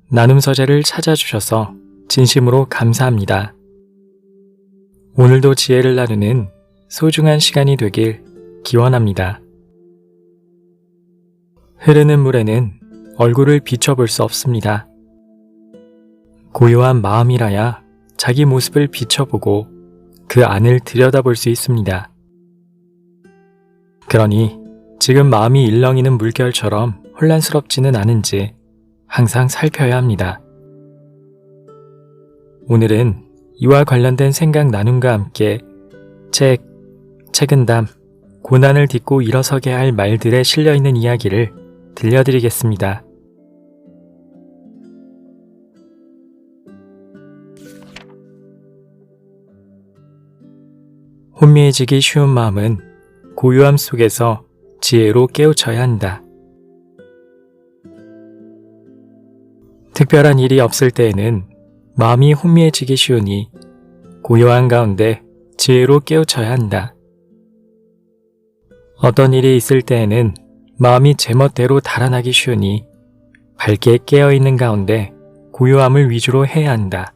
나눔 서재를 찾아주셔서 진심으로 감사합니다. 오늘도 지혜를 나누는 소중한 시간이 되길 기원합니다. 흐르는 물에는 얼굴을 비춰볼 수 없습니다. 고요한 마음이라야 자기 모습을 비춰보고 그 안을 들여다볼 수 있습니다. 그러니 지금 마음이 일렁이는 물결처럼 혼란스럽지는 않은지 항상 살펴야 합니다. 오늘은 이와 관련된 생각 나눔과 함께 책은담, 고난을 딛고 일어서게 할 말들에 실려있는 이야기를 들려드리겠습니다. 혼미해지기 쉬운 마음은 고요함 속에서 지혜로 깨우쳐야 한다. 특별한 일이 없을 때에는 마음이 혼미해지기 쉬우니 고요한 가운데 지혜로 깨우쳐야 한다. 어떤 일이 있을 때에는 마음이 제멋대로 달아나기 쉬우니 밝게 깨어있는 가운데 고요함을 위주로 해야 한다.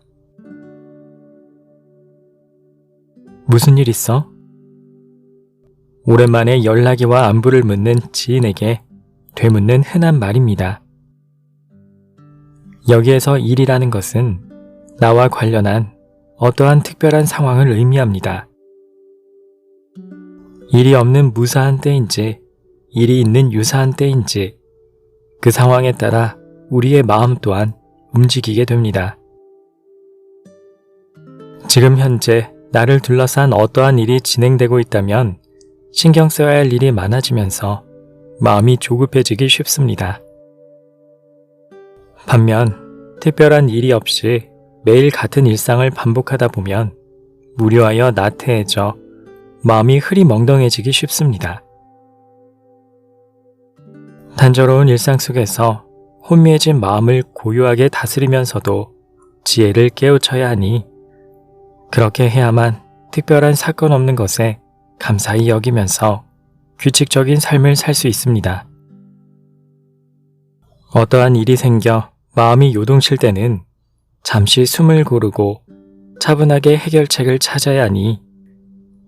무슨 일 있어? 오랜만에 연락이와 안부를 묻는 지인에게 되묻는 흔한 말입니다. 여기에서 일이라는 것은 나와 관련한 어떠한 특별한 상황을 의미합니다. 일이 없는 무사한 때인지 일이 있는 유사한 때인지 그 상황에 따라 우리의 마음 또한 움직이게 됩니다. 지금 현재 나를 둘러싼 어떠한 일이 진행되고 있다면 신경 써야 할 일이 많아지면서 마음이 조급해지기 쉽습니다. 반면 특별한 일이 없이 매일 같은 일상을 반복하다 보면 무료하여 나태해져 마음이 흐리멍덩해지기 쉽습니다. 단조로운 일상 속에서 혼미해진 마음을 고요하게 다스리면서도 지혜를 깨우쳐야 하니 그렇게 해야만 특별한 사건 없는 것에 감사히 여기면서 규칙적인 삶을 살 수 있습니다. 어떠한 일이 생겨 마음이 요동칠 때는 잠시 숨을 고르고 차분하게 해결책을 찾아야 하니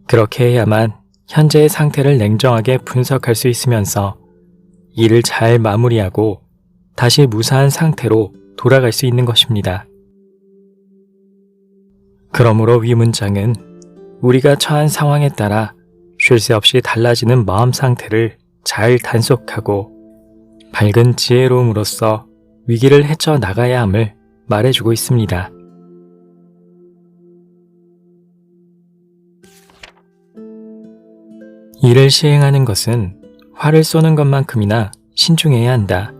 그렇게 해야만 현재의 상태를 냉정하게 분석할 수 있으면서 일을 잘 마무리하고 다시 무사한 상태로 돌아갈 수 있는 것입니다. 그러므로 위 문장은 우리가 처한 상황에 따라 쉴 새 없이 달라지는 마음 상태를 잘 단속하고 밝은 지혜로움으로써 위기를 헤쳐나가야 함을 말해주고 있습니다. 일을 시행하는 것은 활을 쏘는 것만큼이나 신중해야 한다.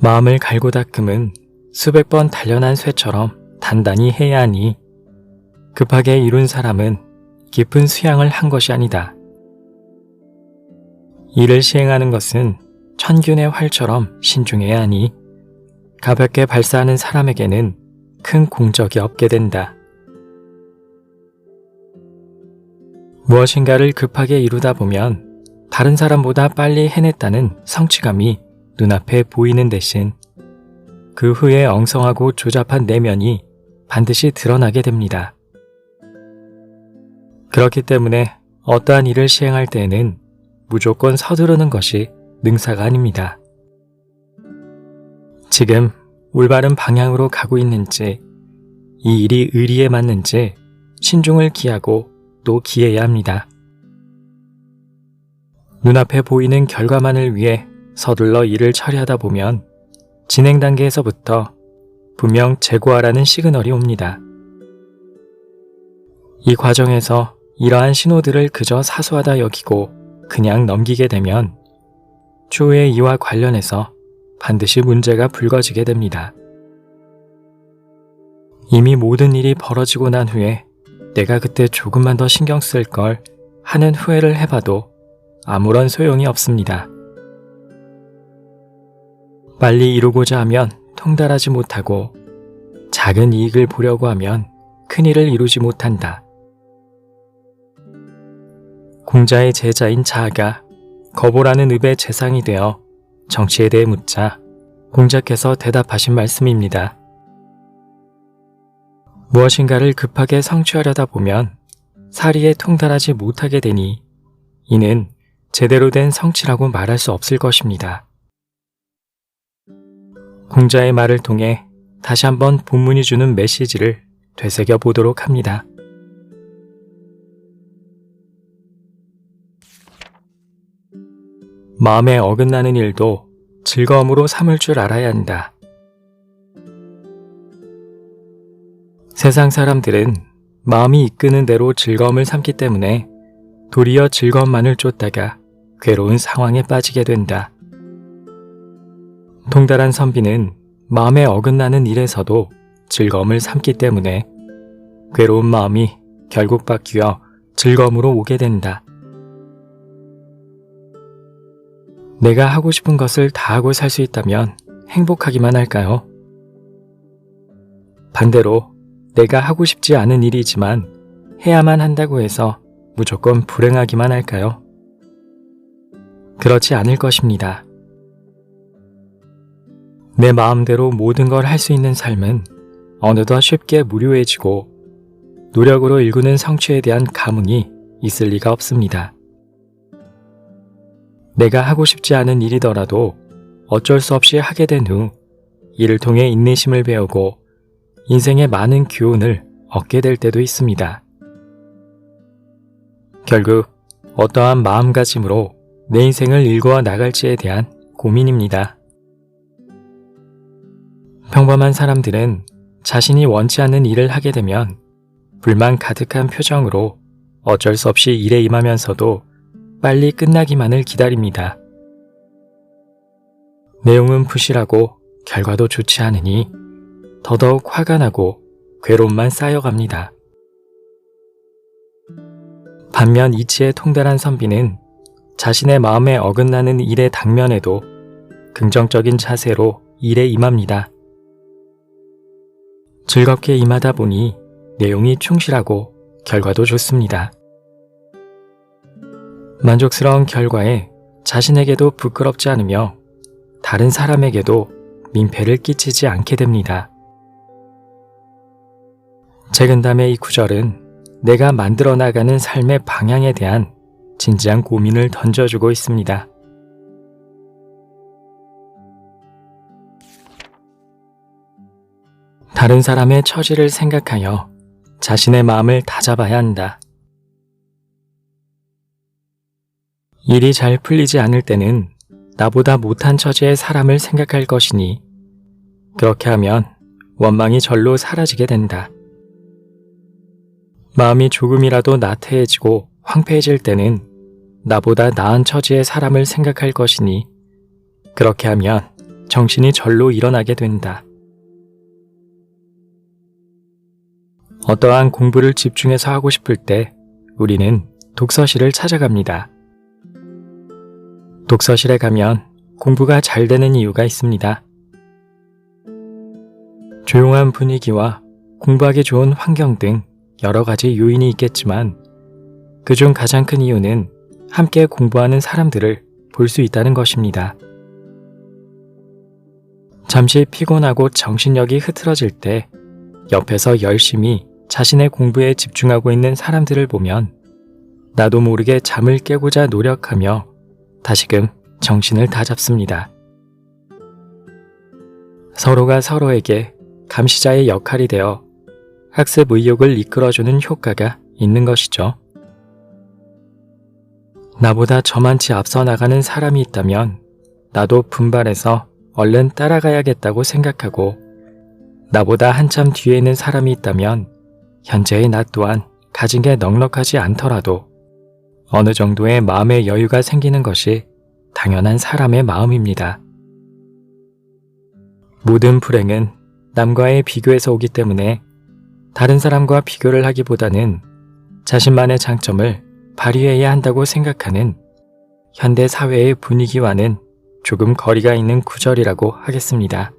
마음을 갈고 닦음은 수백 번 단련한 쇠처럼 단단히 해야 하니 급하게 이룬 사람은 깊은 수양을 한 것이 아니다. 일을 시행하는 것은 천균의 활처럼 신중해야 하니 가볍게 발사하는 사람에게는 큰 공적이 없게 된다. 무엇인가를 급하게 이루다 보면 다른 사람보다 빨리 해냈다는 성취감이 눈앞에 보이는 대신 그 후에 엉성하고 조잡한 내면이 반드시 드러나게 됩니다. 그렇기 때문에 어떠한 일을 시행할 때에는 무조건 서두르는 것이 능사가 아닙니다. 지금 올바른 방향으로 가고 있는지, 이 일이 의리에 맞는지 신중을 기하고 또 기해야 합니다. 눈앞에 보이는 결과만을 위해 서둘러 일을 처리하다 보면 진행 단계에서부터 분명 재고하라는 시그널이 옵니다. 이 과정에서 이러한 신호들을 그저 사소하다 여기고 그냥 넘기게 되면 추후에 이와 관련해서 반드시 문제가 불거지게 됩니다. 이미 모든 일이 벌어지고 난 후에 내가 그때 조금만 더 신경 쓸 걸 하는 후회를 해봐도 아무런 소용이 없습니다. 빨리 이루고자 하면 통달하지 못하고 작은 이익을 보려고 하면 큰 일을 이루지 못한다. 공자의 제자인 자아가 거보라는 읍의 재상이 되어 정치에 대해 묻자 공자께서 대답하신 말씀입니다. 무엇인가를 급하게 성취하려다 보면 사리에 통달하지 못하게 되니 이는 제대로 된 성취라고 말할 수 없을 것입니다. 공자의 말을 통해 다시 한번 본문이 주는 메시지를 되새겨 보도록 합니다. 마음에 어긋나는 일도 즐거움으로 삼을 줄 알아야 한다. 세상 사람들은 마음이 이끄는 대로 즐거움을 삼기 때문에 도리어 즐거움만을 쫓다가 괴로운 상황에 빠지게 된다. 통달한 선비는 마음에 어긋나는 일에서도 즐거움을 삼기 때문에 괴로운 마음이 결국 바뀌어 즐거움으로 오게 된다. 내가 하고 싶은 것을 다 하고 살 수 있다면 행복하기만 할까요? 반대로 내가 하고 싶지 않은 일이지만 해야만 한다고 해서 무조건 불행하기만 할까요? 그렇지 않을 것입니다. 내 마음대로 모든 걸 할 수 있는 삶은 어느덧 쉽게 무료해지고 노력으로 일구는 성취에 대한 감흥이 있을 리가 없습니다. 내가 하고 싶지 않은 일이더라도 어쩔 수 없이 하게 된 후 이를 통해 인내심을 배우고 인생의 많은 교훈을 얻게 될 때도 있습니다. 결국 어떠한 마음가짐으로 내 인생을 일구어 나갈지에 대한 고민입니다. 평범한 사람들은 자신이 원치 않는 일을 하게 되면 불만 가득한 표정으로 어쩔 수 없이 일에 임하면서도 빨리 끝나기만을 기다립니다. 내용은 부실하고 결과도 좋지 않으니 더더욱 화가 나고 괴로움만 쌓여갑니다. 반면 이치에 통달한 선비는 자신의 마음에 어긋나는 일의 당면에도 긍정적인 자세로 일에 임합니다. 즐겁게 임하다 보니 내용이 충실하고 결과도 좋습니다. 만족스러운 결과에 자신에게도 부끄럽지 않으며 다른 사람에게도 민폐를 끼치지 않게 됩니다. 재근담의 이 구절은 내가 만들어 나가는 삶의 방향에 대한 진지한 고민을 던져주고 있습니다. 다른 사람의 처지를 생각하여 자신의 마음을 다잡아야 한다. 일이 잘 풀리지 않을 때는 나보다 못한 처지의 사람을 생각할 것이니 그렇게 하면 원망이 절로 사라지게 된다. 마음이 조금이라도 나태해지고 황폐해질 때는 나보다 나은 처지의 사람을 생각할 것이니 그렇게 하면 정신이 절로 일어나게 된다. 어떠한 공부를 집중해서 하고 싶을 때 우리는 독서실을 찾아갑니다. 독서실에 가면 공부가 잘 되는 이유가 있습니다. 조용한 분위기와 공부하기 좋은 환경 등 여러 가지 요인이 있겠지만 그중 가장 큰 이유는 함께 공부하는 사람들을 볼 수 있다는 것입니다. 잠시 피곤하고 정신력이 흐트러질 때 옆에서 열심히 자신의 공부에 집중하고 있는 사람들을 보면 나도 모르게 잠을 깨고자 노력하며 다시금 정신을 다잡습니다. 서로가 서로에게 감시자의 역할이 되어 학습 의욕을 이끌어주는 효과가 있는 것이죠. 나보다 저만치 앞서 나가는 사람이 있다면 나도 분발해서 얼른 따라가야겠다고 생각하고 나보다 한참 뒤에 있는 사람이 있다면 현재의 나 또한 가진 게 넉넉하지 않더라도 어느 정도의 마음의 여유가 생기는 것이 당연한 사람의 마음입니다. 모든 불행은 남과의 비교에서 오기 때문에 다른 사람과 비교를 하기보다는 자신만의 장점을 발휘해야 한다고 생각하는 현대 사회의 분위기와는 조금 거리가 있는 구절이라고 하겠습니다.